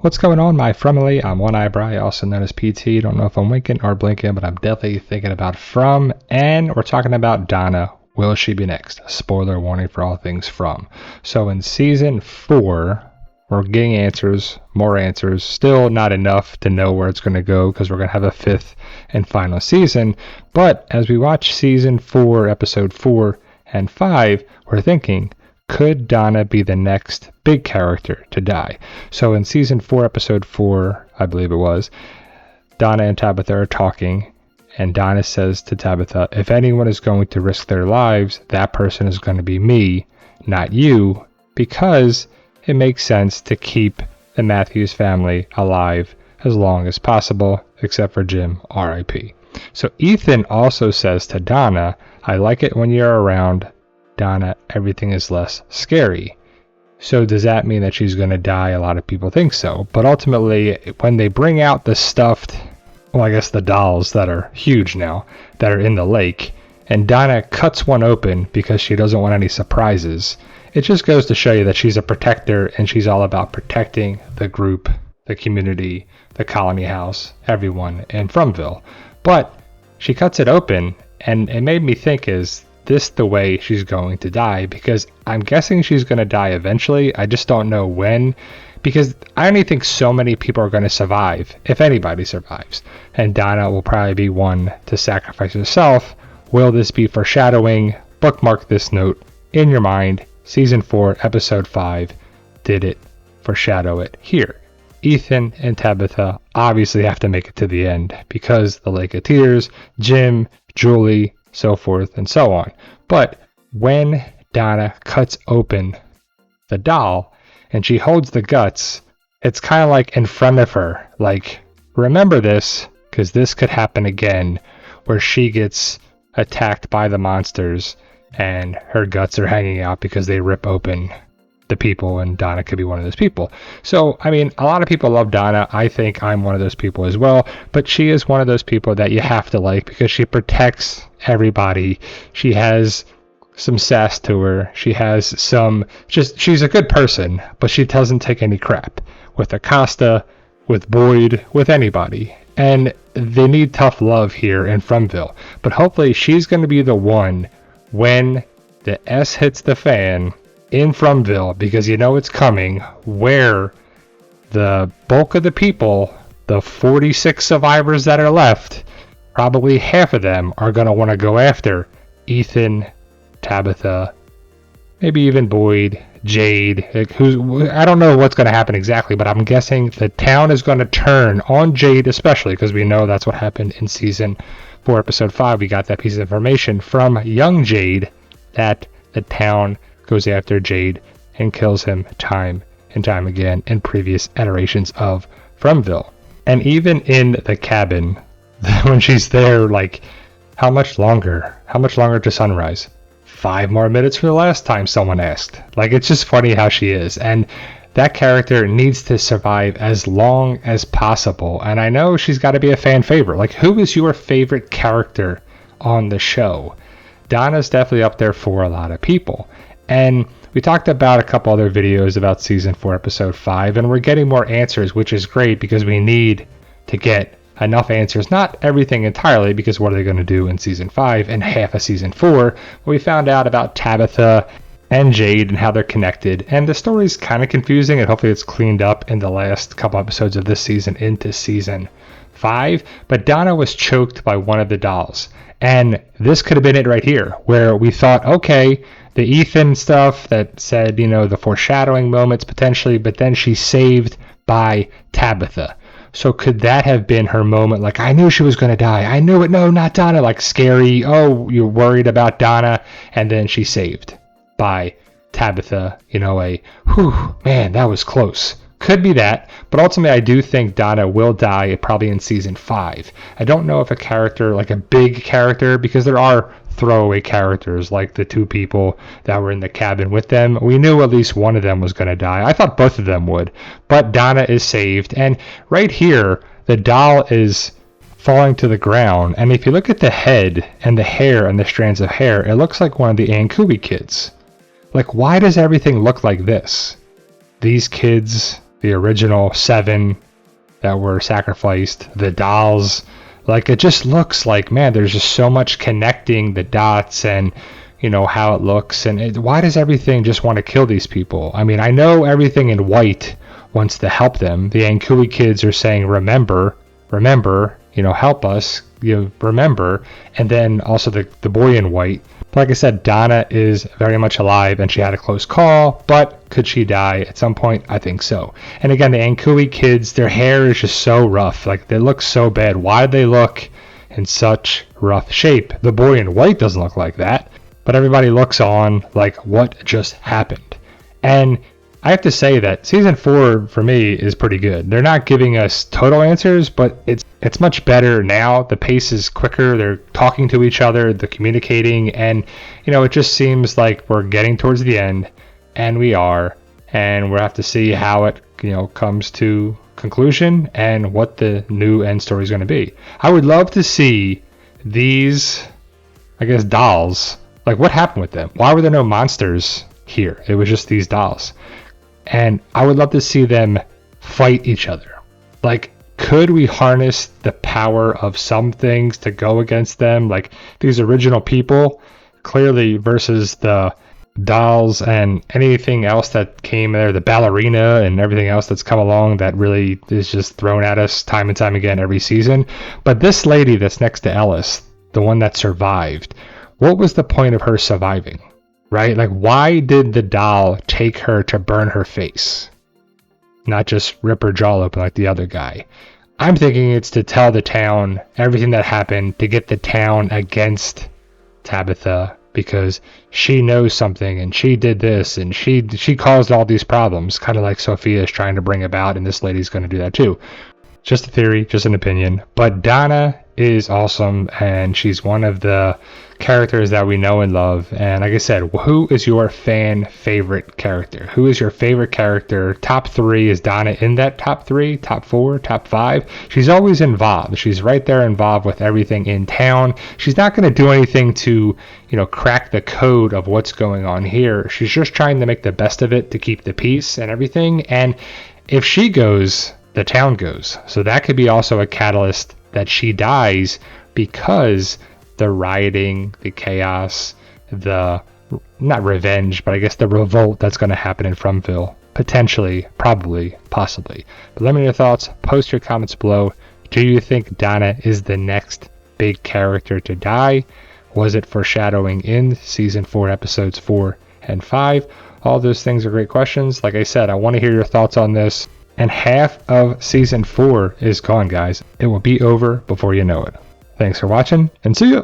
What's going on, my family? I'm One Eyebrow, also known as PT. Don't know if I'm winking or blinking, but I'm definitely thinking about From, and we're talking about Donna. Will she be next? Spoiler warning for all things From. So in season 4, we're getting answers, more answers. Still not enough to know where it's going to go because we're going to have a 5th and final season. But as we watch season 4, episode 4 and 5, we're thinking, could Donna be the next big character to die? So in season 4, episode 4, I believe it was, Donna and Tabitha are talking, and Donna says to Tabitha, if anyone is going to risk their lives, that person is going to be me, not you, because it makes sense to keep the Matthews family alive as long as possible, except for Jim, R.I.P. So Ethan also says to Donna, I like it when you're around, Donna, everything is less scary. So does that mean that she's going to die? A lot of people think so. But ultimately, when they bring out the stuffed, well, I guess the dolls that are huge now, that are in the lake, and Donna cuts one open because she doesn't want any surprises, it just goes to show you that she's a protector and she's all about protecting the group, the community, the colony house, everyone in Fromville. But she cuts it open, and it made me think, is this the way she's going to die? Because I'm guessing she's going to die eventually. I just don't know when, because I only think so many people are going to survive, if anybody survives, and Donna will probably be one to sacrifice herself. Will this be foreshadowing? Bookmark this note in your mind. Season 4, episode 5, did it foreshadow it here? Ethan and Tabitha obviously have to make it to the end because the Lake of Tears, Jim, Julie, so forth and so on. But when Donna cuts open the doll and she holds the guts, it's kind of like in front of her, like, remember this, because this could happen again, where she gets attacked by the monsters and her guts are hanging out because they rip open the people, and Donna could be one of those people. So, I mean, a lot of people love Donna. I think I'm one of those people as well, but she is one of those people that you have to like because she protects everybody. She has some sass to her. She has some, she's a good person, but she doesn't take any crap with Acosta, with Boyd, with anybody. And they need tough love here in Fromville. But hopefully she's going to be the one when the S hits the fan in Fromville, because you know it's coming, where the bulk of the people, the 46 survivors that are left, probably half of them are going to want to go after Ethan, Tabitha, maybe even Boyd, Jade, I don't know what's going to happen exactly, but I'm guessing the town is going to turn on Jade, especially because we know that's what happened in season 4, episode 5. We got that piece of information from young Jade that the town goes after Jade and kills him time and time again in previous iterations of Fromville. And even in the cabin, when she's there, like, how much longer to sunrise? 5 more minutes from the last time someone asked. Like, it's just funny how she is, and that character needs to survive as long as possible. And I know she's got to be a fan favorite. Like, who is your favorite character on the show? Donna's definitely up there for a lot of people. And we talked about a couple other videos about season 4, episode 5, and we're getting more answers, which is great because we need to get enough answers. Not everything entirely, because what are they going to do in season 5 and half of season 4? But we found out about Tabitha and Jade and how they're connected, and the story's kind of confusing, and hopefully it's cleaned up in the last couple episodes of this season into season 5. But Donna was choked by one of the dolls, and this could have been it right here, where we thought, okay, the Ethan stuff that said, you know, the foreshadowing moments potentially, but then she's saved by Tabitha. So could that have been her moment? Like, I knew she was going to die. I knew it. No, not Donna. Like, scary. Oh, you're worried about Donna. And then she's saved by Tabitha. You know, whew, man, that was close. Could be that. But ultimately, I do think Donna will die probably in season 5. I don't know if a character, like a big character, because there are throwaway characters like the 2 people that were in the cabin with them. We knew at least one of them was going to die. I thought both of them would, but Donna is saved. And right here, the doll is falling to the ground, and if you look at the head and the hair and the strands of hair, it looks like one of the Ankubi kids. Like, why does everything look like this? These kids the original 7 that were sacrificed, the dolls. Like, it just looks like, man, there's just so much connecting the dots and, you know, how it looks. And why does everything just want to kill these people? I mean, I know everything in white wants to help them. The Ankui kids are saying, remember, you know, help us, you know, remember. And then also the boy in white. But like I said, Donna is very much alive and she had a close call, but could she die at some point? I think so. And again, the Ankui kids, their hair is just so rough. Like, they look so bad. Why do they look in such rough shape? The boy in white doesn't look like that, but everybody looks on like, what just happened? And I have to say that season 4 for me is pretty good. They're not giving us total answers, but it's much better now. The pace is quicker. They're talking to each other, they're communicating, and you know, it just seems like we're getting towards the end, and we are, and we'll have to see how it, you know, comes to conclusion and what the new end story is going to be. I would love to see these, I guess, dolls. Like, what happened with them? Why were there no monsters here? It was just these dolls. And I would love to see them fight each other. Like, could we harness the power of some things to go against them? Like, these original people, clearly, versus the dolls and anything else that came there, the ballerina and everything else that's come along that really is just thrown at us time and time again every season. But this lady that's next to Ellis, the one that survived, what was the point of her surviving? Right? Like, why did the doll take her to burn her face? Not just rip her jaw open like the other guy. I'm thinking it's to tell the town everything that happened, to get the town against Tabitha because she knows something and she did this and she caused all these problems, kind of like Sophia is trying to bring about, and this lady's going to do that too. Just a theory, just an opinion. But Donna is awesome, and she's one of the characters that we know and love. And like I said, who is your fan favorite character? Who is your favorite character? Top 3, is Donna in that top 3, top 4, top 5? She's always involved. She's right there involved with everything in town. She's not going to do anything to, you know, crack the code of what's going on here. She's just trying to make the best of it to keep the peace and everything. And if she goes, the town goes. So that could be also a catalyst that she dies, because the rioting, the chaos, the, not revenge, but I guess the revolt that's going to happen in Frumville, potentially, probably, possibly. But let me know your thoughts. Post your comments below. Do you think Donna is the next big character to die? Was it foreshadowing in season 4, episodes 4 and 5? All those things are great questions. Like I said, I want to hear your thoughts on this. And half of season 4 is gone, guys. It will be over before you know it. Thanks for watching, and see ya!